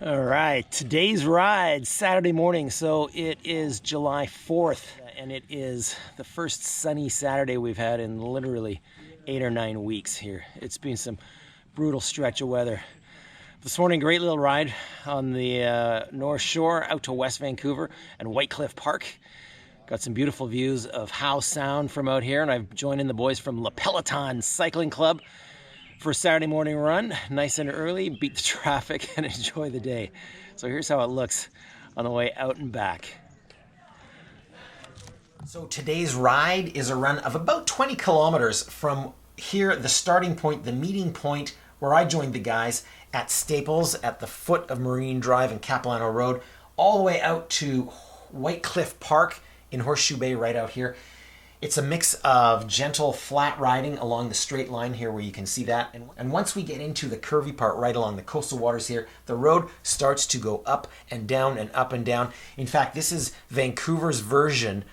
All right, today's ride, Saturday morning. So it is July 4th, and it is the first sunny Saturday we've had in literally 8 or 9 weeks here. It's been some brutal stretch of weather. This morning, great little ride on the North Shore out to West Vancouver and Whytecliff Park. Got some beautiful views of Howe Sound from out here, and I've joined in the boys from the Peloton Cycling Club for a Saturday morning run, nice and early, beat the traffic and enjoy the day. So here's how it looks on the way out and back. So today's ride is a run of about 20 kilometers from here, the starting point, the meeting point where I joined the guys at Staples at the foot of Marine Drive and Capilano Road, all the way out to Whytecliff Park in Horseshoe Bay right out here. It's a mix of gentle flat riding along the straight line here where you can see that. And once we get into the curvy part right along the coastal waters here, the road starts to go up and down and up and down. In fact, this is Vancouver's version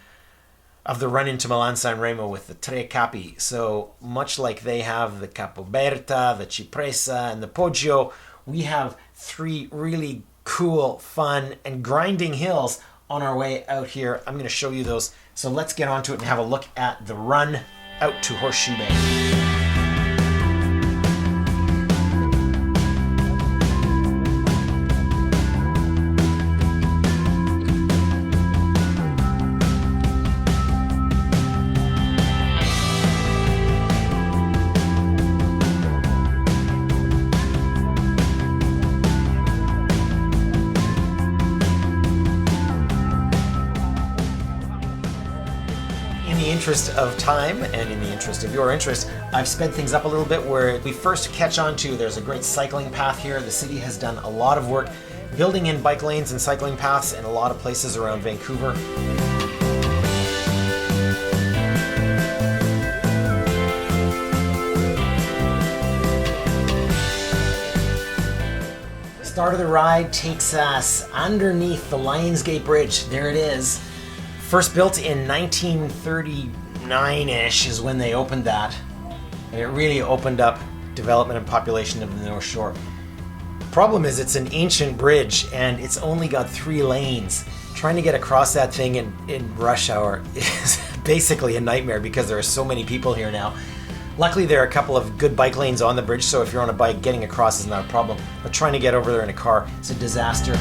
of the run into Milan San Remo with the Tre Capi. So much like they have the Capoberta, the Cipressa, and the Poggio, we have 3 really cool, fun, and grinding hills on our way out here. I'm going to show you those. So let's get onto it and have a look at the run out to Horseshoe Bay. In the interest of time and in the interest of your interest, I've sped things up a little bit where we first catch on to there's a great cycling path here. The city has done a lot of work building in bike lanes and cycling paths in a lot of places around Vancouver. The start of the ride takes us underneath the Lionsgate Bridge. There it is. First built in 1939-ish is when they opened that. And it really opened up development and population of the North Shore. The problem is it's an ancient bridge and it's only got 3 lanes. Trying to get across that thing in rush hour is basically a nightmare because there are so many people here now. Luckily there are a couple of good bike lanes on the bridge, so if you're on a bike, getting across is not a problem. But trying to get over there in a car is a disaster.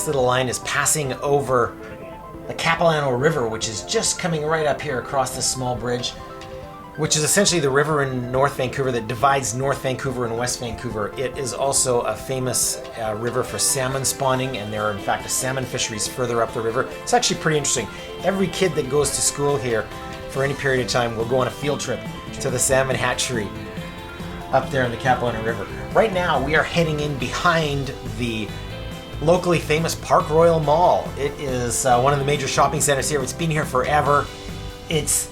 Little line is passing over the Capilano River, which is just coming right up here across this small bridge, which is essentially the river in North Vancouver that divides North Vancouver and West Vancouver. It is also a famous river for salmon spawning, and there are in fact salmon fisheries further up the river. It's actually pretty interesting. Every kid that goes to school here for any period of time will go on a field trip to the salmon hatchery up there in the Capilano River. Right now we are heading in behind the locally famous Park Royal Mall. It is one of the major shopping centers here. It's been here forever. It's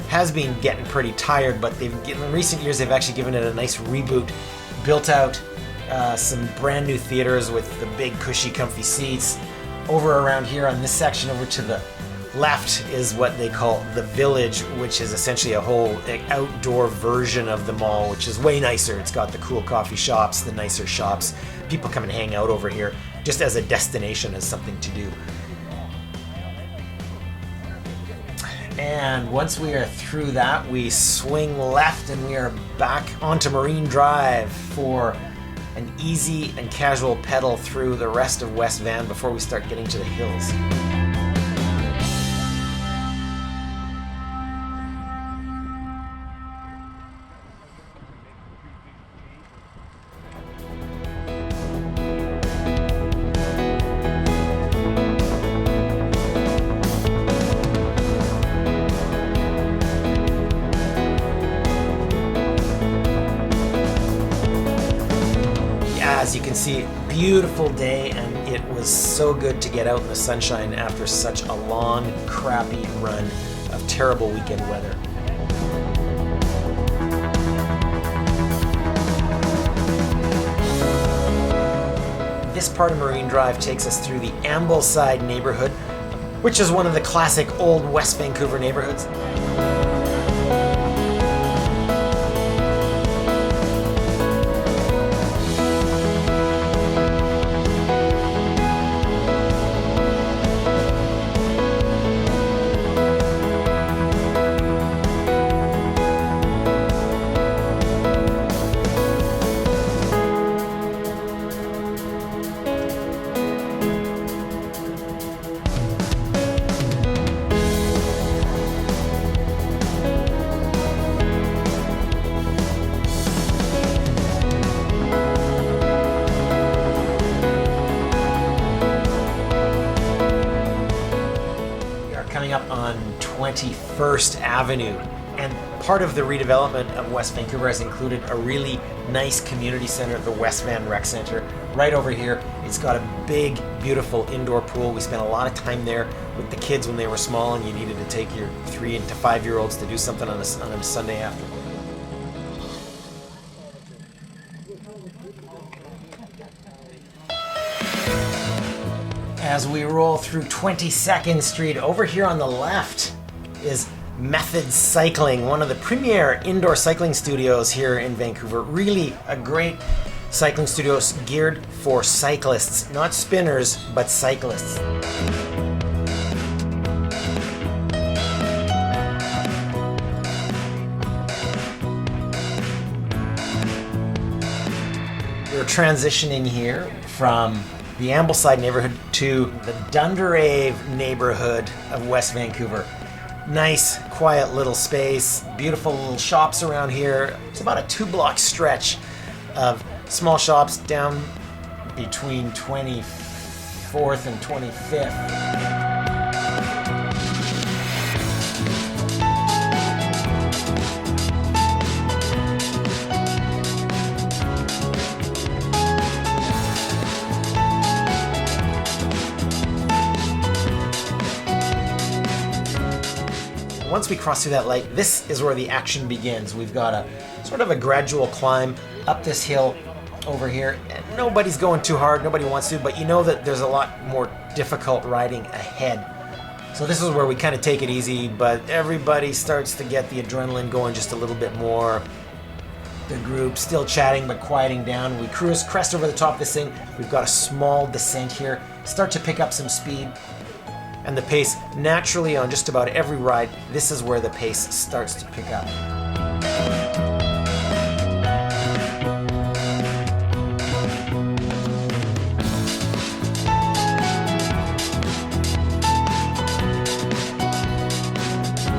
has been getting pretty tired, but in recent years they've actually given it a nice reboot. Built out some brand new theaters with the big cushy comfy seats. Over around here on this section over to the left is what they call the Village, which is essentially a whole outdoor version of the mall, which is way nicer. It's got the cool coffee shops, the nicer shops. People come and hang out over here just as a destination, as something to do. And once we are through that, we swing left and we are back onto Marine Drive for an easy and casual pedal through the rest of West Van before we start getting to the hills. As you can see, beautiful day, and it was so good to get out in the sunshine after such a long, crappy run of terrible weekend weather. This part of Marine Drive takes us through the Ambleside neighborhood, which is one of the classic old West Vancouver neighborhoods. Up on 21st Avenue, and part of the redevelopment of West Vancouver has included a really nice community center, the West Van Rec Center, right over here. It's got a big, beautiful indoor pool. We spent a lot of time there with the kids when they were small and you needed to take your 3 to 5 year olds to do something on a Sunday afternoon. As we roll through 22nd Street, over here on the left is Method Cycling, one of the premier indoor cycling studios here in Vancouver. Really a great cycling studio geared for cyclists, not spinners, but cyclists. We're transitioning here from the Ambleside neighborhood to the Dundarave neighborhood of West Vancouver. Nice, quiet little space, beautiful little shops around here. It's about a 2-block stretch of small shops down between 24th and 25th. Once we cross through that light, this is where the action begins. We've got a sort of a gradual climb up this hill over here. And nobody's going too hard, nobody wants to, but you know that there's a lot more difficult riding ahead. So this is where we kind of take it easy, but everybody starts to get the adrenaline going just a little bit more. The group still chatting but quieting down. We crest over the top of this thing. We've got a small descent here. Start to pick up some speed. And the pace, naturally on just about every ride, this is where the pace starts to pick up.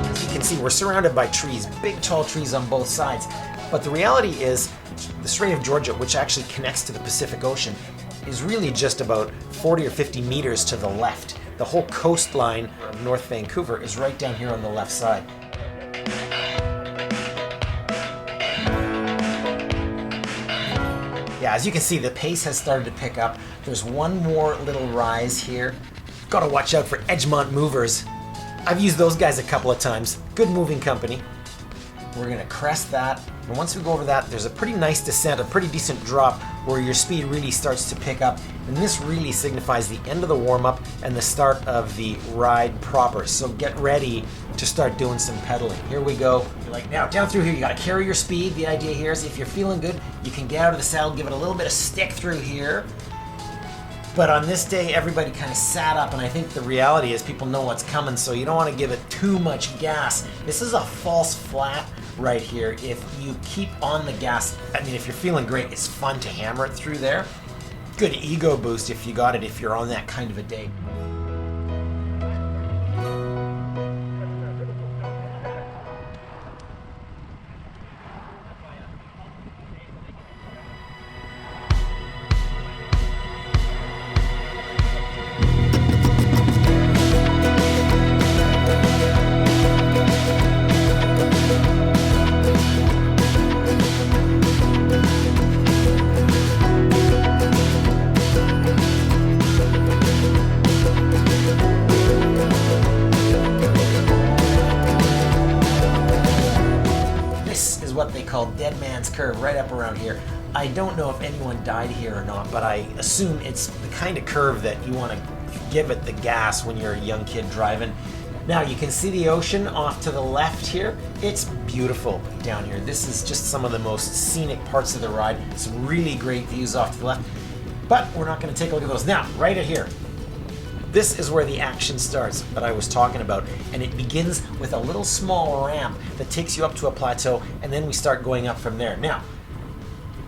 As you can see, we're surrounded by trees, big tall trees on both sides. But the reality is, the Strait of Georgia, which actually connects to the Pacific Ocean, is really just about 40 or 50 meters to the left. The whole coastline of North Vancouver is right down here on the left side. Yeah, as you can see, the pace has started to pick up. There's one more little rise here. Gotta watch out for Edgemont movers. I've used those guys a couple of times. Good moving company. We're gonna crest that, and once we go over that, there's a pretty nice descent, a pretty decent drop where your speed really starts to pick up, and this really signifies the end of the warm-up and the start of the ride proper. So get ready to start doing some pedaling. Here we go. Like now, down through here, you gotta carry your speed. The idea here is if you're feeling good, you can get out of the saddle, give it a little bit of stick through here. But on this day, everybody kind of sat up, and I think the reality is people know what's coming, so you don't want to give it too much gas. This is a false flat right here. If you keep on the gas, I mean, if you're feeling great, it's fun to hammer it through there. Good ego boost if you got it, if you're on that kind of a day. curve right up around here. I don't know if anyone died here or not, but I assume it's the kind of curve that you want to give it the gas when you're a young kid driving. Now you can see the ocean off to the left here. It's beautiful down here. This is just some of the most scenic parts of the ride. Some really great views off to the left, but we're not going to take a look at those now. Right at here, this is where the action starts that I was talking about, and it begins with a little small ramp that takes you up to a plateau, and then we start going up from there. Now,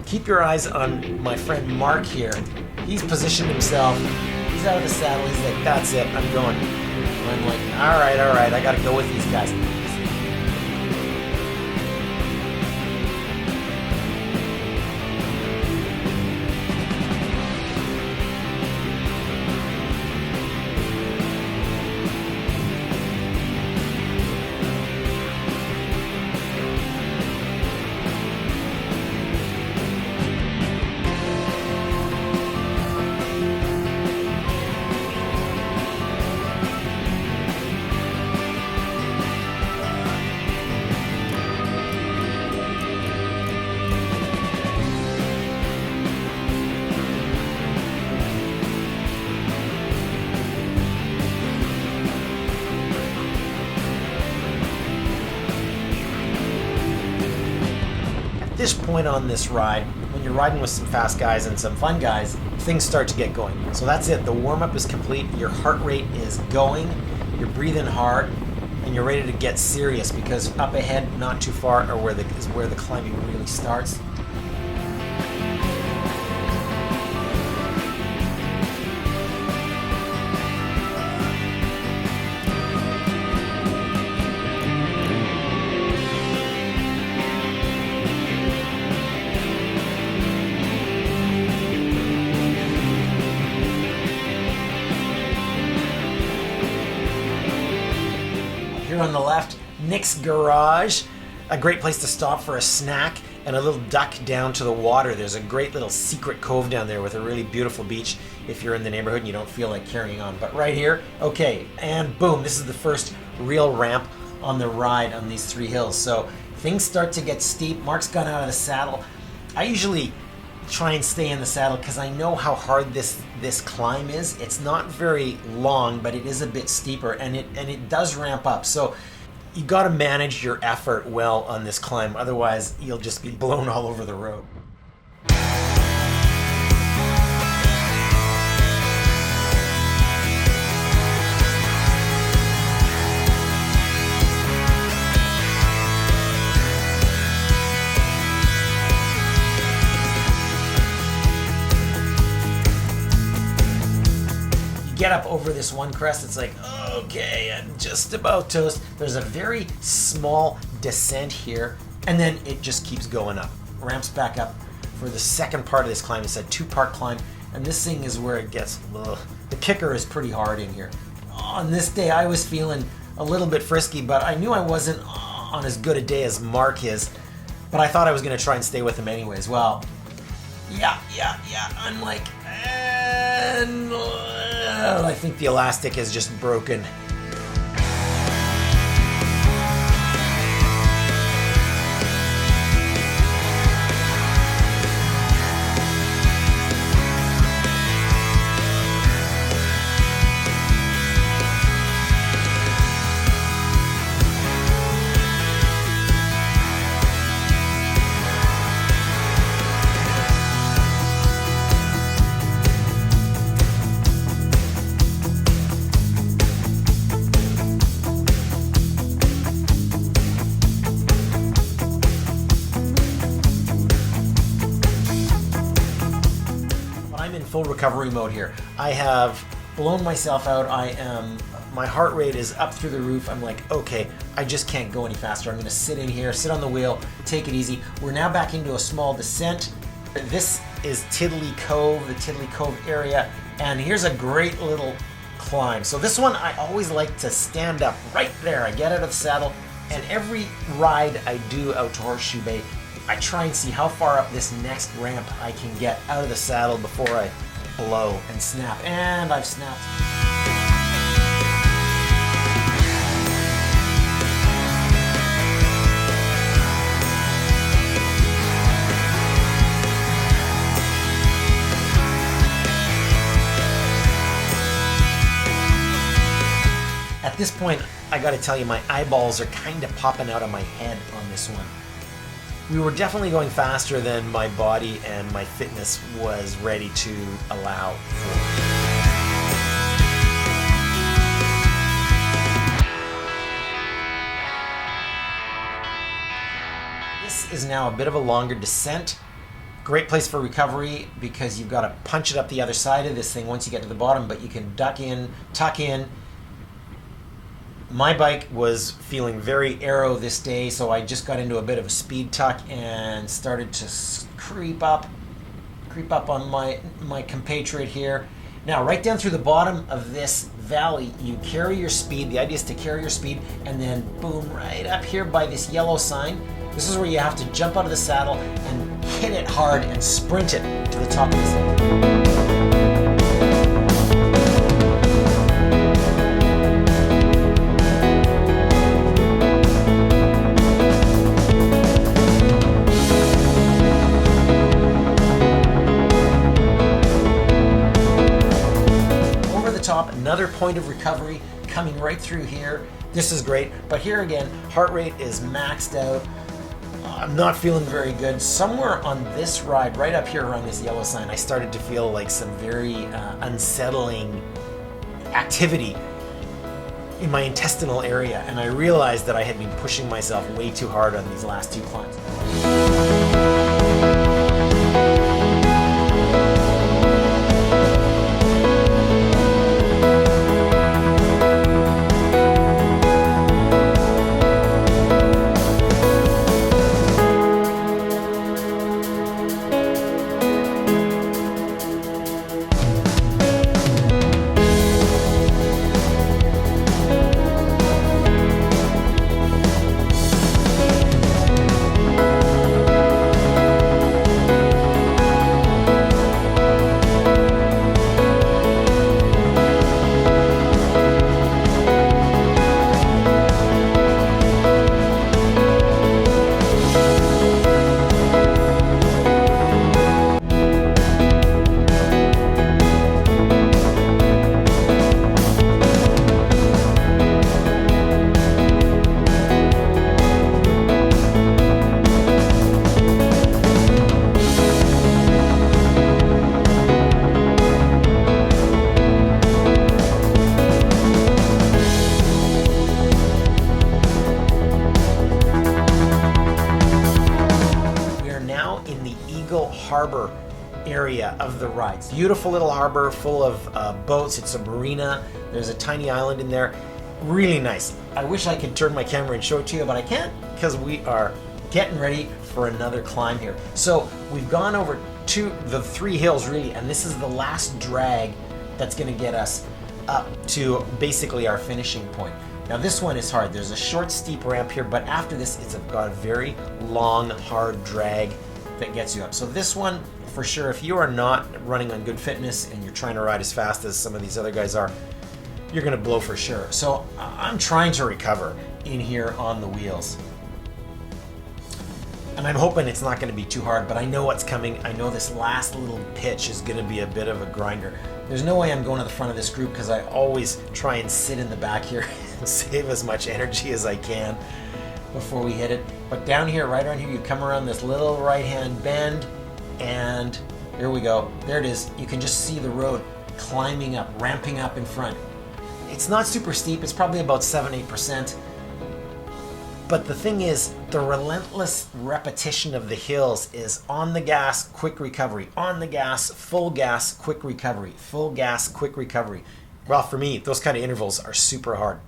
keep your eyes on my friend Mark here. He's positioned himself. He's out of the saddle. He's like, that's it, I'm going. And I'm like, all right, I gotta go with these guys. This point on this ride, when you're riding with some fast guys and some fun guys, things start to get going. So that's it, the warm-up is complete, your heart rate is going, you're breathing hard, and you're ready to get serious, because up ahead, not too far, is where the climbing really starts. Here on the left, Nick's Garage, a great place to stop for a snack and a little duck down to the water. There's a great little secret cove down there with a really beautiful beach if you're in the neighborhood and you don't feel like carrying on. But right here, okay, and boom, this is the first real ramp on the ride on these three hills. So things start to get steep. Mark's gone out of the saddle. I usually try and stay in the saddle because I know how hard this climb is. It's not very long, but it is a bit steeper, and it does ramp up. So you got to manage your effort well on this climb, otherwise you'll just be blown all over the road. Get up over this one crest, it's like, okay, I'm just about toast. There's a very small descent here, and then it just keeps going up. Ramps back up for the second part of this climb. It's a two-part climb, and this thing is where it gets, the kicker is pretty hard in here. On this day, I was feeling a little bit frisky, but I knew I wasn't on as good a day as Mark is, but I thought I was gonna try and stay with him anyways. Well, yeah, I'm like, and I think the elastic is just broken. Full recovery mode here. I have blown myself out. My heart rate is up through the roof. I'm like, okay, I just can't go any faster. I'm gonna sit in here, sit on the wheel, take it easy. We're now back into a small descent. This is Tiddly Cove, the Tiddly Cove area, and here's a great little climb. So this one, I always like to stand up right there. I get out of the saddle, and every ride I do out to Horseshoe Bay, I try and see how far up this next ramp I can get out of the saddle before I blow and snap. And I've snapped. this point, I gotta tell you, my eyeballs are kind of popping out of my head on this one. We were definitely going faster than my body and my fitness was ready to allow for. This is now a bit of a longer descent. Great place for recovery because you've got to punch it up the other side of this thing once you get to the bottom, but you can duck in, tuck in. My bike was feeling very aero this day, so I just got into a bit of a speed tuck and started to creep up on my compatriot here. Now, right down through the bottom of this valley, you carry your speed. The idea is to carry your speed and then boom, right up here by this yellow sign. This is where you have to jump out of the saddle and hit it hard and sprint it to the top of this thing. Another point of recovery coming right through here. This is great, but here again, heart rate is maxed out. I'm not feeling very good. Somewhere on this ride, right up here around this yellow sign, I started to feel like some very unsettling activity in my intestinal area, and I realized that I had been pushing myself way too hard on these last two climbs. Harbor area of the rides. Beautiful little harbor full of boats. It's a marina. There's a tiny island in there. Really nice. I wish I could turn my camera and show it to you, but I can't because we are getting ready for another climb here. So we've gone over the three hills really, and this is the last drag that's going to get us up to basically our finishing point. Now this one is hard. There's a short steep ramp here, but after this it's got a very long hard drag that gets you up. So this one, for sure, if you are not running on good fitness and you're trying to ride as fast as some of these other guys are, you're gonna blow for sure. So I'm trying to recover in here on the wheels. And I'm hoping it's not gonna be too hard, but I know what's coming. I know this last little pitch is gonna be a bit of a grinder. There's no way I'm going to the front of this group because I always try and sit in the back here and save as much energy as I can before we hit it. But down here, right around here, you come around this little right-hand bend, and here we go. There it is. You can just see the road climbing up, ramping up in front. It's not super steep. It's probably about 7-8%. But the thing is, the relentless repetition of the hills is on the gas, quick recovery. On the gas, quick recovery. Full gas, quick recovery. Well, for me, those kind of intervals are super hard.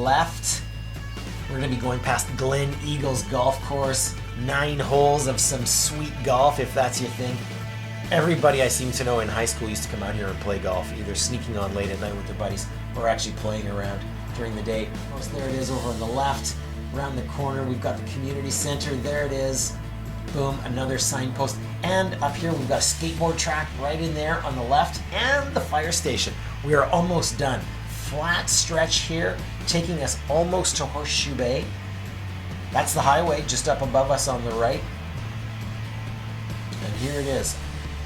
left, we're going to be going past Glen Eagles Golf Course. 9 holes of some sweet golf, if that's your thing. Everybody I seem to know in high school used to come out here and play golf, either sneaking on late at night with their buddies or actually playing around during the day. Of course, there it is over on the left. Around the corner, we've got the community center. There it is. Boom, another signpost. And up here, we've got a skateboard track right in there on the left, and the fire station. We are almost done. Flat stretch here, taking us almost to Horseshoe Bay. That's the highway just up above us on the right. And here it is.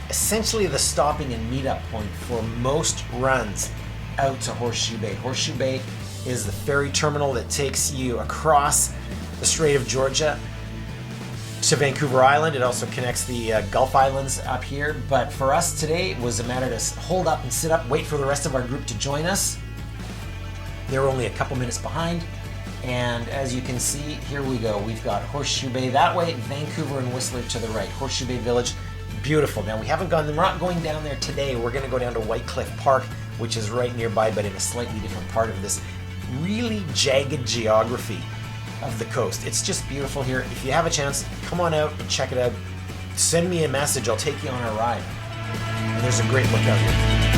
Essentially the stopping and meetup point for most runs out to Horseshoe Bay. Horseshoe Bay is the ferry terminal that takes you across the Strait of Georgia to Vancouver Island. It also connects the Gulf Islands up here. But for us today, it was a matter to hold up and sit up, wait for the rest of our group to join us. They're only a couple minutes behind. And as you can see, here we go. We've got Horseshoe Bay that way, Vancouver and Whistler to the right. Horseshoe Bay Village, beautiful. Now we're not going down there today. We're gonna go down to Whytecliff Park, which is right nearby, but in a slightly different part of this really jagged geography of the coast. It's just beautiful here. If you have a chance, come on out and check it out. Send me a message, I'll take you on a ride. And there's a great lookout here.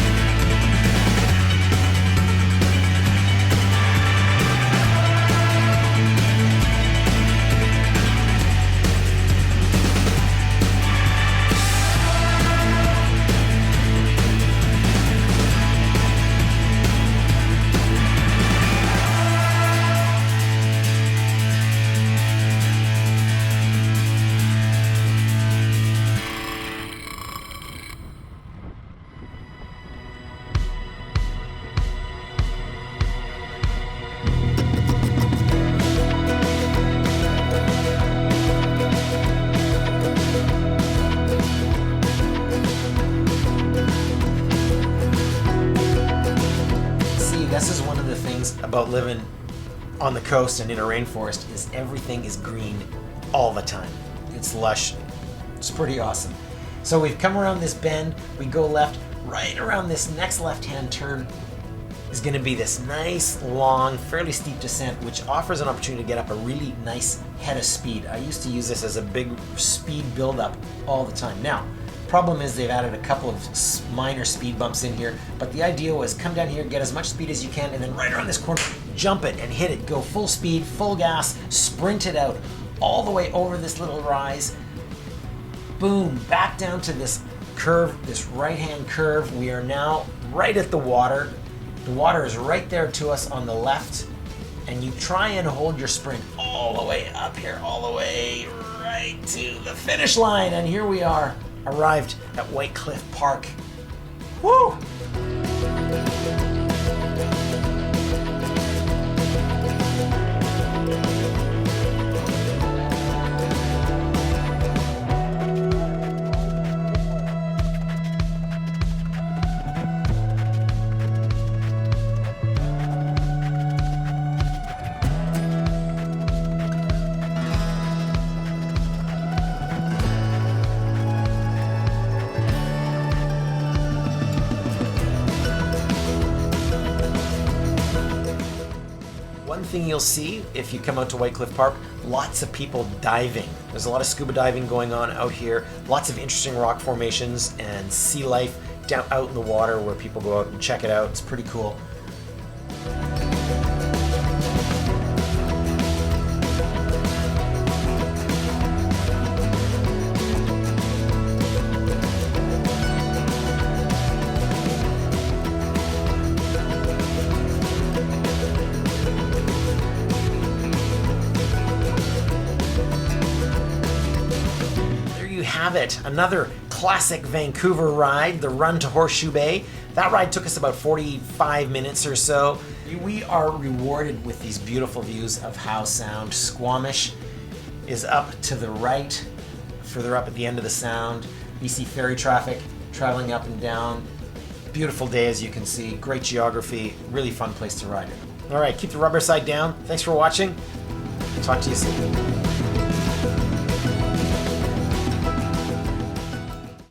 This is one of the things about living on the coast and in a rainforest is everything is green all the time. It's lush. It's pretty awesome. So we've come around this bend, we go left, right around this next left-hand turn is going to be this nice, long, fairly steep descent, which offers an opportunity to get up a really nice head of speed. I used to use this as a big speed build-up all the time. Now, problem is they've added a couple of minor speed bumps in here, but the idea was come down here, get as much speed as you can, and then right around this corner, jump it and hit it. Go full speed, full gas, sprint it out, all the way over this little rise. Boom, back down to this curve, this right-hand curve. We are now right at the water. The water is right there to us on the left, and you try and hold your sprint all the way up here, all the way right to the finish line, and here we are. Arrived at Whytecliff Park. Woo! One thing you'll see if you come out to Whytecliff Park, lots of people diving. There's a lot of scuba diving going on out here, lots of interesting rock formations and sea life down out in the water where people go out and check it out. It's pretty cool. Have it. Another classic Vancouver ride, the run to Horseshoe Bay. That ride took us about 45 minutes or so. We are rewarded with these beautiful views of Howe Sound. Squamish is up to the right, further up at the end of the sound. BC ferry traffic traveling up and down. Beautiful day, as you can see. Great geography. Really fun place to ride. All right, keep the rubber side down. Thanks for watching. Talk to you soon.